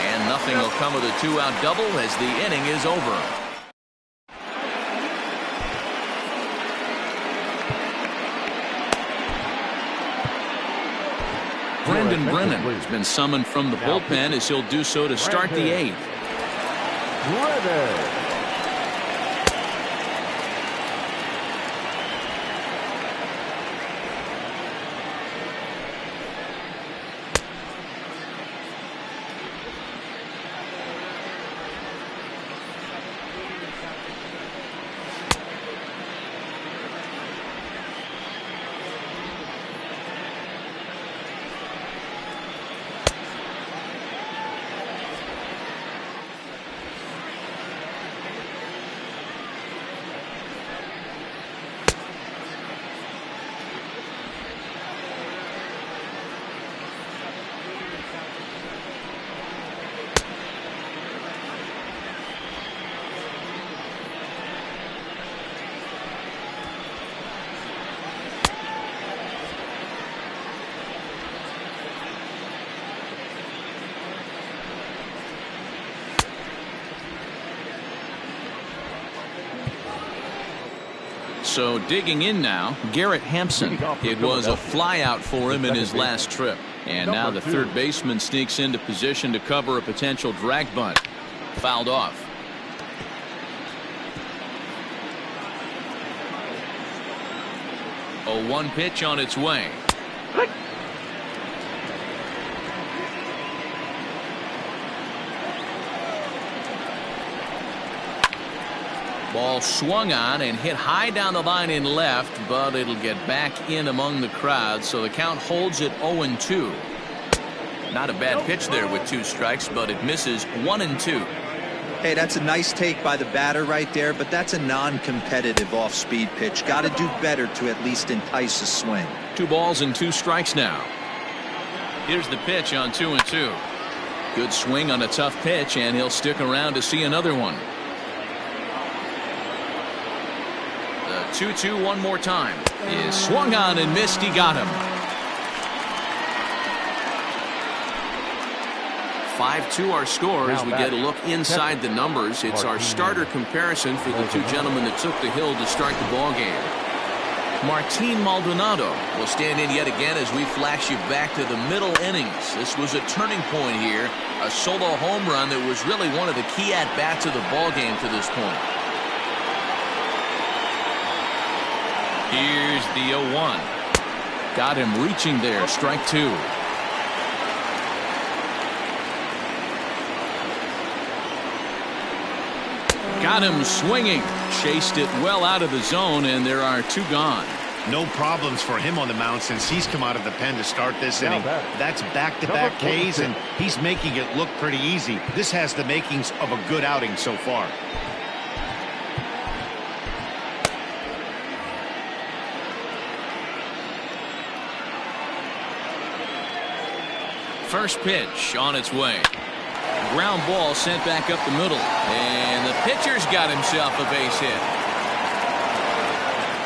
And nothing will come with a 2-out double as the inning is over. Brendan Brennan has been summoned from the bullpen as he'll do so to start the 8th. So digging in now, Garrett Hampson. It was a flyout for him in his last trip. And now the third baseman sneaks into position to cover a potential drag bunt. Fouled off. A 1 pitch on its way. Ball swung on and hit high down the line in left, but it'll get back in among the crowd, so the count holds at 0-2. Not a bad pitch there with 2 strikes, but it misses 1-2. Hey, that's a nice take by the batter right there, but that's a non-competitive off-speed pitch. Got to do better to at least entice a swing. 2 balls and 2 strikes now. Here's the pitch on 2-2. Good swing on a tough pitch, and he'll stick around to see another one. 2-2 one more time. Is swung on and missed. He got him. 5-2 our score as we get a look inside the numbers. It's our starter comparison for the 2 gentlemen that took the hill to start the ball game. Martin Maldonado will stand in yet again as we flash you back to the middle innings. This was a turning point here. A solo home run that was really one of the key at-bats of the ball game to this point. Here's the 0-1. Got him reaching there. Strike 2. Got him swinging. Chased it well out of the zone, and there are 2 gone. No problems for him on the mound since he's come out of the pen to start this inning. That's back-to-back Ks, and he's making it look pretty easy. This has the makings of a good outing so far. First pitch on its way. Ground ball sent back up the middle. And the pitcher's got himself a base hit.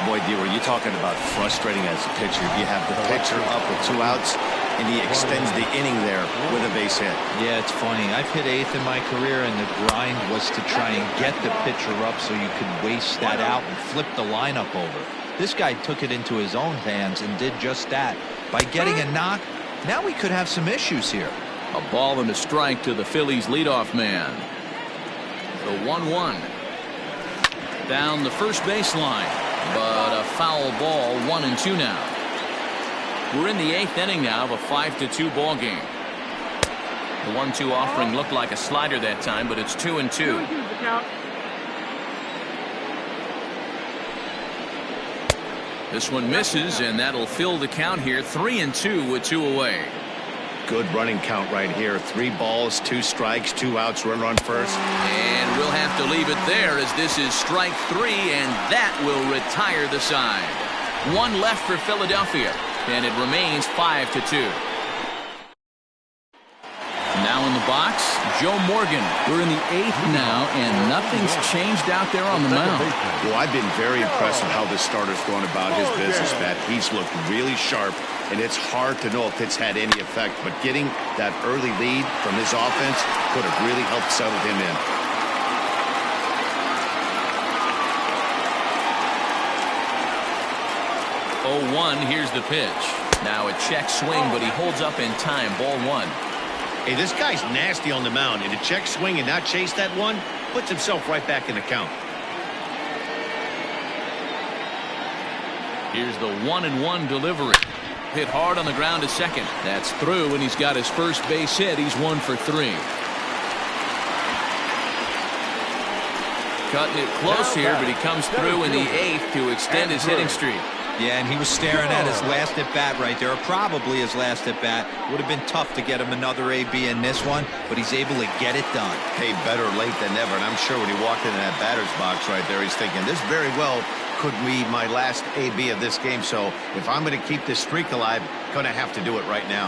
Boy, D, were you talking about frustrating as a pitcher? You have the pitcher up with 2 outs, and he extends the inning there with a base hit. Yeah, it's funny. I've hit 8th in my career, and the grind was to try and get the pitcher up so you could waste that out and flip the lineup over. This guy took it into his own hands and did just that. By getting a knock, now we could have some issues here. A ball and a strike to the Phillies leadoff man. The 1-1. Down the first baseline, but a foul ball. 1-2 now. We're in the 8th inning now of a 5-2 ball game. The 1-2 offering looked like a slider that time, but it's 2-2. This one misses, and that'll fill the count here. 3-2 with 2 away. Good running count right here. 3 balls, 2 strikes, 2 outs, runner on first. And we'll have to leave it there as this is strike 3, and that will retire the side. 1 left for Philadelphia, and it remains 5-2. Now in the box, Joe Morgan. We're in the 8th now, and nothing's changed out there on the mound. Well, I've been very impressed with how this starter's going about his business, Matt. He's looked really sharp, and it's hard to know if it's had any effect. But getting that early lead from his offense could have really helped settle him in. Here's the pitch. Now a check swing, but he holds up in time. Ball 1. Hey, this guy's nasty on the mound, and to check swing and not chase that one puts himself right back in the count. Here's the 1-1 delivery. Hit hard on the ground to second. That's through, and he's got his first base hit. He's 1 for 3. Cutting it close here, but he comes through in the 8th to extend his hitting streak. Yeah, and he was staring at his last at-bat right there, or probably his last at-bat. Would have been tough to get him another AB in this one, but he's able to get it done. Hey, better late than never, and I'm sure when he walked into that batter's box right there, he's thinking, this very well could be my last AB of this game, so if I'm going to keep this streak alive, going to have to do it right now.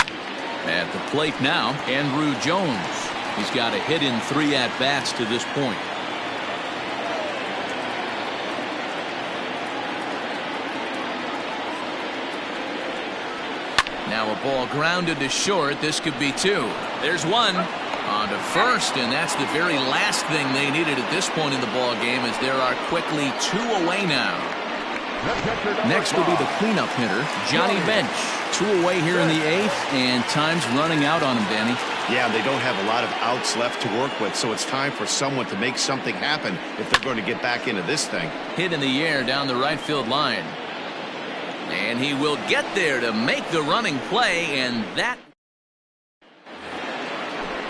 At the plate now, Andrew Jones. He's got a hit in 3 at-bats to this point. Now a ball grounded to short. This could be 2. There's 1 on to first, and that's the very last thing they needed at this point in the ball game, as there are quickly 2 away now. Next will be the cleanup hitter, Johnny Bench. 2 away here in the 8th, and time's running out on him, Danny. Yeah, they don't have a lot of outs left to work with, so it's time for someone to make something happen if they're going to get back into this thing. Hit in the air down the right field line. And he will get there to make the running play, and that.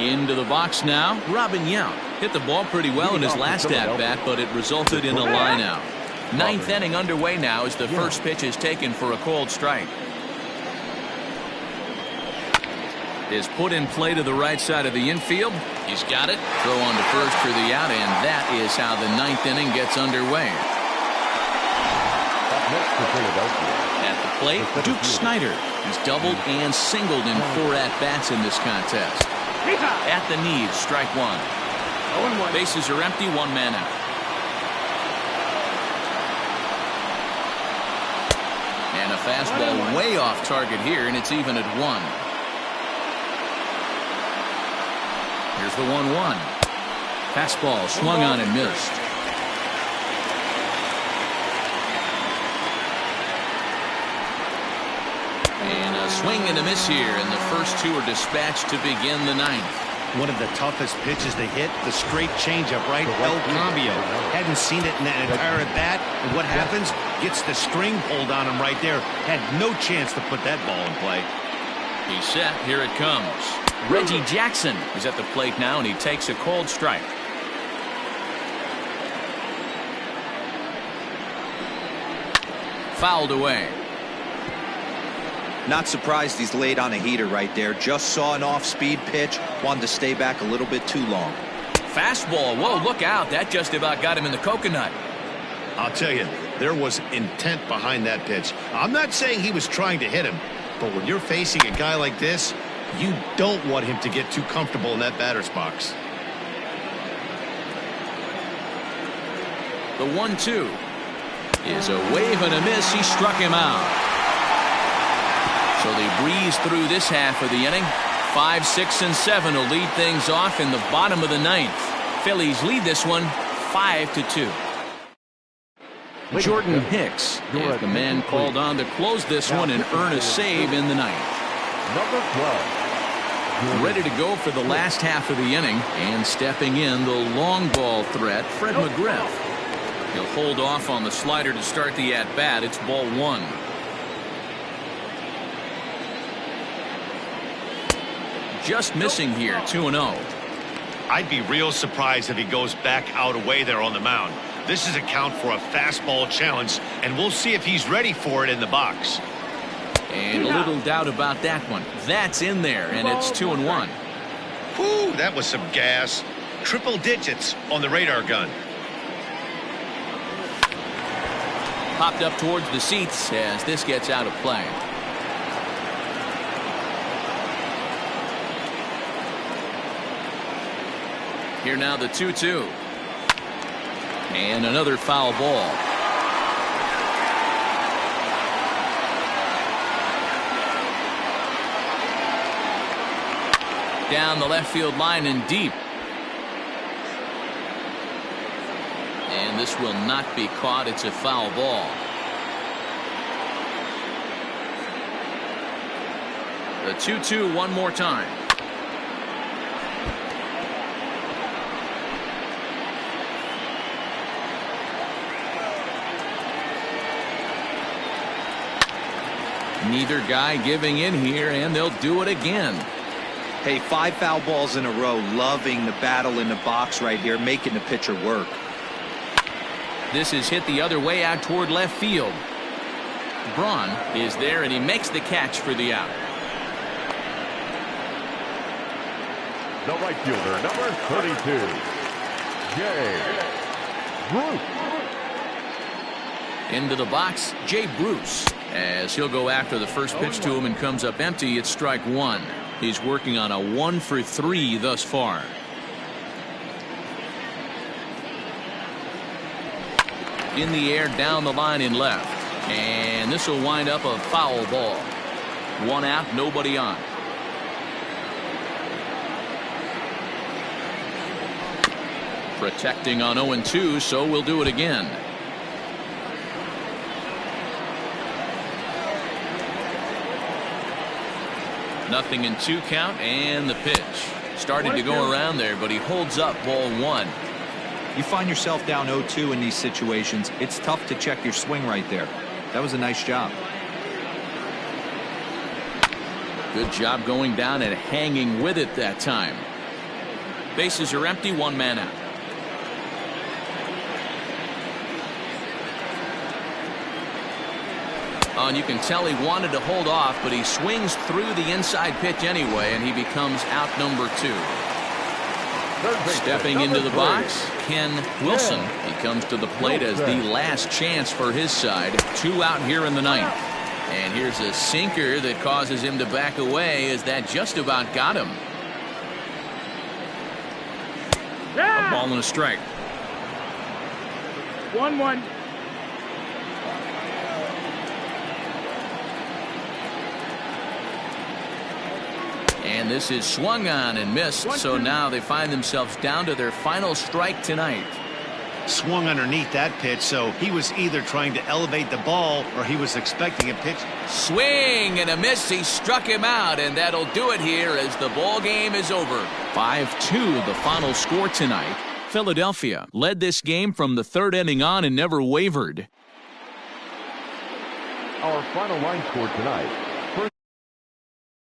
Into the box now, Robin Yount. Hit the ball pretty well in his last at-bat, but it resulted in a line-out. 9th inning underway now as the first pitch is taken for a called strike. Is put in play to the right side of the infield. He's got it. Throw on to first for the out, and that is how the 9th inning gets underway. At the plate, Duke Snider. He's doubled and singled in 4 at-bats in this contest. At the knees, strike 1. Bases are empty, 1 man out. And a fastball way off target here, and it's even at 1. Here's the 1-1. Fastball swung on and missed. And a swing and a miss here, and the first 2 are dispatched to begin the 9th. One of the toughest pitches to hit, the straight changeup, right? El Cambio. Hadn't seen it in that entire at bat. And what happens? Gets the string pulled on him right there. Had no chance to put that ball in play. He's set. Here it comes. Reggie Jackson is at the plate now, and he takes a called strike. Fouled away. Not surprised he's laid on a heater right there. Just saw an off-speed pitch. Wanted to stay back a little bit too long. Fastball. Whoa, look out. That just about got him in the coconut. I'll tell you, there was intent behind that pitch. I'm not saying he was trying to hit him, but when you're facing a guy like this, you don't want him to get too comfortable in that batter's box. The 1-2 is a wave and a miss. He struck him out. So they breeze through this half of the inning. 5, 6, and 7 will lead things off in the bottom of the 9th. Phillies lead this one 5-2. Jordan Hicks is the man called on to close this one and earn a save in the 9th. Number 12. Ready to go for the last half of the inning, and stepping in the long ball threat, Fred McGriff. He'll hold off on the slider to start the at-bat. It's ball 1. Just missing here, 2-0. I'd be real surprised if he goes back out away there on the mound. This is a count for a fastball challenge, and we'll see if he's ready for it in the box. And a little doubt about that one. That's in there, and it's 2-1. Whew, that was some gas. Triple digits on the radar gun. Popped up towards the seats as this gets out of play. Here now the 2-2. And another foul ball. Down the left field line and deep. And this will not be caught. It's a foul ball. The 2-2 one more time. Neither guy giving in here, and they'll do it again. Hey, 5 foul balls in a row. Loving the battle in the box right here, making the pitcher work. This is hit the other way out toward left field. Braun is there, and he makes the catch for the out. The right fielder, number 32, Jay Bruce. Into the box, Jay Bruce, as he'll go after the first pitch to him and comes up empty. It's strike one. He's working on a 1-for-3 thus far. In the air, down the line in left, and this will wind up a foul ball. 1 out, nobody on. Protecting on 0-2, so we'll do it again. Nothing in 2 count, and the pitch. Starting to go around there, but he holds up ball 1. You find yourself down 0-2 in these situations. It's tough to check your swing right there. That was a nice job. Good job going down and hanging with it that time. Bases are empty, 1 man out. Oh, and you can tell he wanted to hold off, but he swings through the inside pitch anyway, and he becomes out number 2. Stepping into the box, Ken Wilson. He comes to the plate as the last chance for his side. 2 out here in the 9th. And here's a sinker that causes him to back away, as that just about got him. A ball and a strike. 1-1. And this is swung on and missed, so now they find themselves down to their final strike tonight. Swung underneath that pitch, so he was either trying to elevate the ball or he was expecting a pitch. Swing and a miss. He struck him out, and that'll do it here as the ball game is over. 5-2 the final score tonight. Philadelphia led this game from the 3rd inning on and never wavered. Our final line score tonight: